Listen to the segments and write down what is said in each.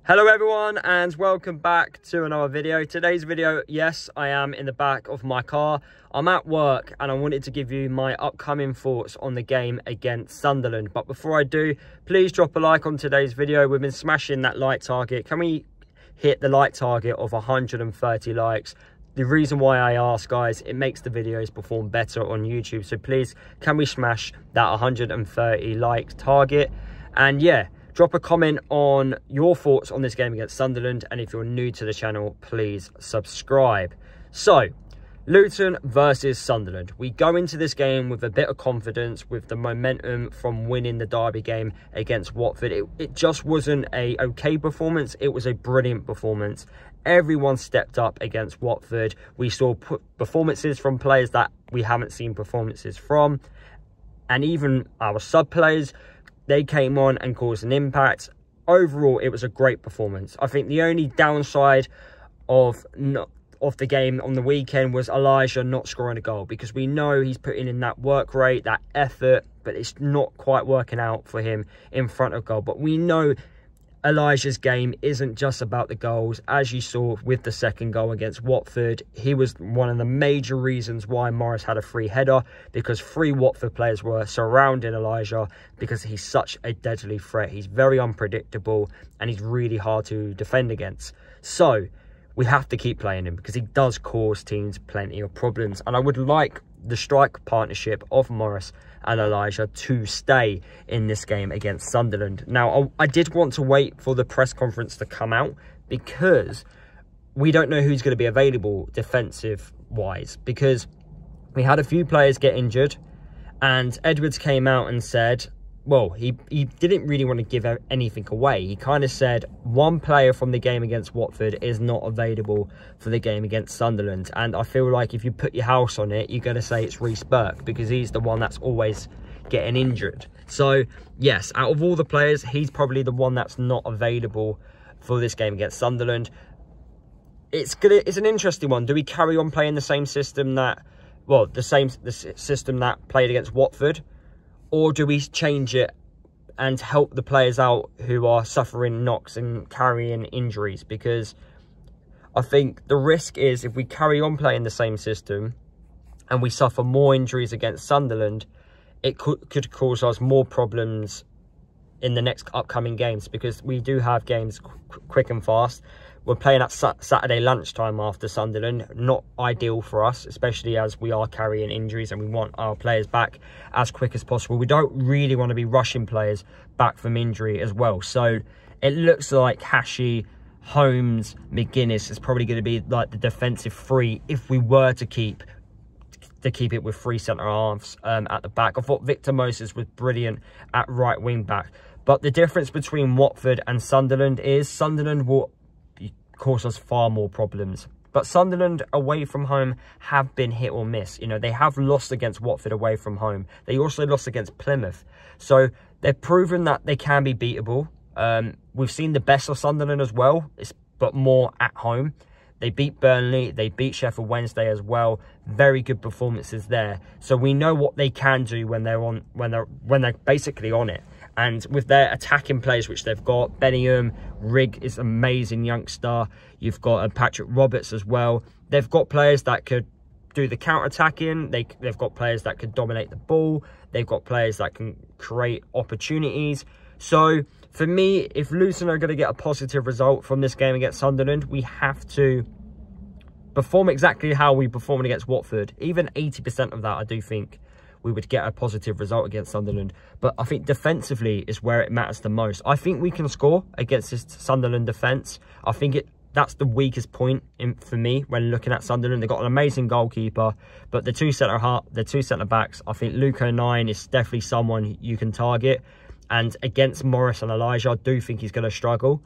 Hello everyone and welcome back to another video. Today's video, yes, I am in the back of my car. I'm at work and I wanted to give you my upcoming thoughts on the game against Sunderland. But before I do, please drop a like on today's video. We've been smashing that like target. Can we hit the like target of 130 likes? The reason why I ask, guys, it makes the videos perform better on YouTube. So please, can we smash that 130 like target? And yeah, drop a comment on your thoughts on this game against Sunderland. And if you're new to the channel, please subscribe. So, Luton versus Sunderland. We go into this game with a bit of confidence, with the momentum from winning the derby game against Watford. It just wasn't a okay performance. It was a brilliant performance. Everyone stepped up against Watford. We saw performances from players that we haven't seen performances from. And even our sub-players, they came on and caused an impact. Overall, it was a great performance. I think the only downside of the game on the weekend was Elijah not scoring a goal, because we know he's putting in that work rate, that effort, but it's not quite working out for him in front of goal. But we know Elijah's game isn't just about the goals. As you saw with the second goal against Watford, he was one of the major reasons why Morris had a free header, because 3 Watford players were surrounding Elijah because he's such a deadly threat. He's very unpredictable and he's really hard to defend against. So we have to keep playing him because he does cause teams plenty of problems. And I would like the strike partnership of Morris and Elijah to stay in this game against Sunderland. Now, I did want to wait for the press conference to come out because we don't know who's going to be available defensive-wise, because we had a few players get injured and Edwards came out and said, well, he didn't really want to give anything away. He kind of said one player from the game against Watford is not available for the game against Sunderland. And I feel like if you put your house on it, you're going to say it's Reece Burke, because he's the one that's always getting injured. So, yes, out of all the players, he's probably the one that's not available for this game against Sunderland. It's an interesting one. Do we carry on playing the same system that, well, the system that played against Watford? Or do we change it and help the players out who are suffering knocks and carrying injuries? Because I think the risk is, if we carry on playing the same system and we suffer more injuries against Sunderland, it could cause us more problems in the next upcoming games, because we do have games quick and fast. We're playing at Saturday lunchtime after Sunderland. Not ideal for us, especially as we are carrying injuries and we want our players back as quick as possible. We don't really want to be rushing players back from injury as well. So it looks like Hashi, Holmes, McGuinness is probably going to be like the defensive 3 if we were to keep it with 3 centre-halves at the back. I thought Victor Moses was brilliant at right wing back. But the difference between Watford and Sunderland is Sunderland will cause us far more problems. But Sunderland away from home have been hit or miss. You know, they have lost against Watford away from home. They also lost against Plymouth. So they've proven that they can be beatable. We've seen the best of Sunderland as well, but more at home. They beat Burnley. They beat Sheffield Wednesday as well. Very good performances there. So we know what they can do when they're basically on it. And with their attacking players, which they've got, Benningham, Rigg is an amazing youngster. You've got Patrick Roberts as well. They've got players that could do the counter-attacking. They've got players that could dominate the ball. They've got players that can create opportunities. So, for me, if Luton are going to get a positive result from this game against Sunderland, we have to perform exactly how we performed against Watford. Even 80% of that, I do think we would get a positive result against Sunderland. But I think defensively is where it matters the most. I think we can score against this Sunderland defence. I think that's the weakest point for me when looking at Sunderland. They've got an amazing goalkeeper, the two centre-backs, I think Luke O'Nien is definitely someone you can target. And against Morris and Elijah, I do think he's going to struggle,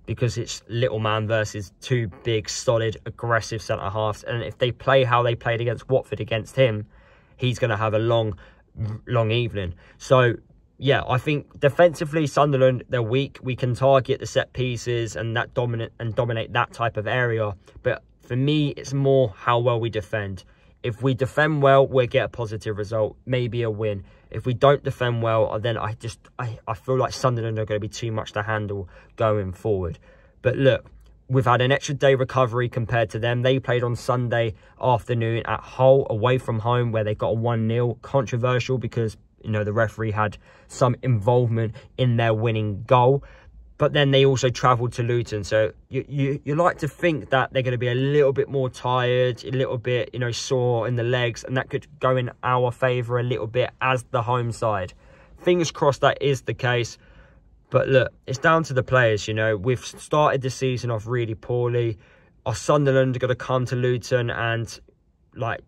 because it's little man versus 2 big, solid, aggressive centre-halves. And if they play how they played against Watford against him, he's going to have a long evening. So, yeah, I think defensively, Sunderland, they're weak. We can target the set pieces and dominate that type of area. But for me, it's more how well we defend. If we defend well, we'll get a positive result, maybe a win. If we don't defend well, then I feel like Sunderland are going to be too much to handle going forward. But look, we've had an extra day recovery compared to them. They played on Sunday afternoon at Hull, away from home, where they got a 1-0. Controversial because, you know, the referee had some involvement in their winning goal. But then they also travelled to Luton. So you like to think that they're going to be a little bit more tired, a little bit, you know, sore in the legs. And that could go in our favour a little bit as the home side. Fingers crossed that is the case. But look, it's down to the players, you know. We've started the season off really poorly. Are Sunderland going to come to Luton and, like,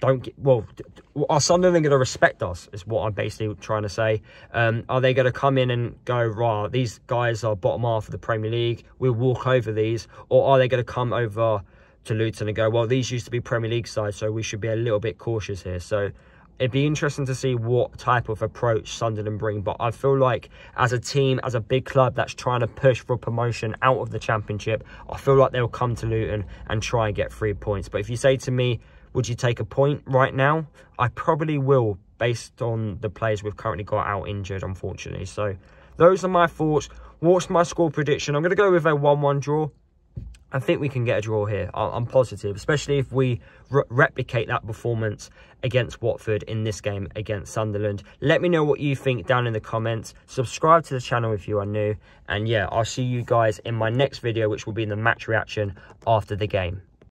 are Sunderland going to respect us, is what I'm basically trying to say. Are they going to come in and go, right, these guys are bottom half of the Premier League, we'll walk over these? Or are they going to come over to Luton and go, well, these used to be Premier League sides, so we should be a little bit cautious here? So it'd be interesting to see what type of approach Sunderland bring. But I feel like as a team, as a big club that's trying to push for promotion out of the Championship, I feel like they'll come to Luton and try and get 3 points. But if you say to me, would you take a point right now? I probably will, based on the players we've currently got out injured, unfortunately. So those are my thoughts. What's my score prediction? I'm going to go with a 1-1 draw. I think we can get a draw here. I'm positive, especially if we replicate that performance against Watford in this game against Sunderland. Let me know what you think down in the comments. Subscribe to the channel if you are new. And yeah, I'll see you guys in my next video, which will be the match reaction after the game.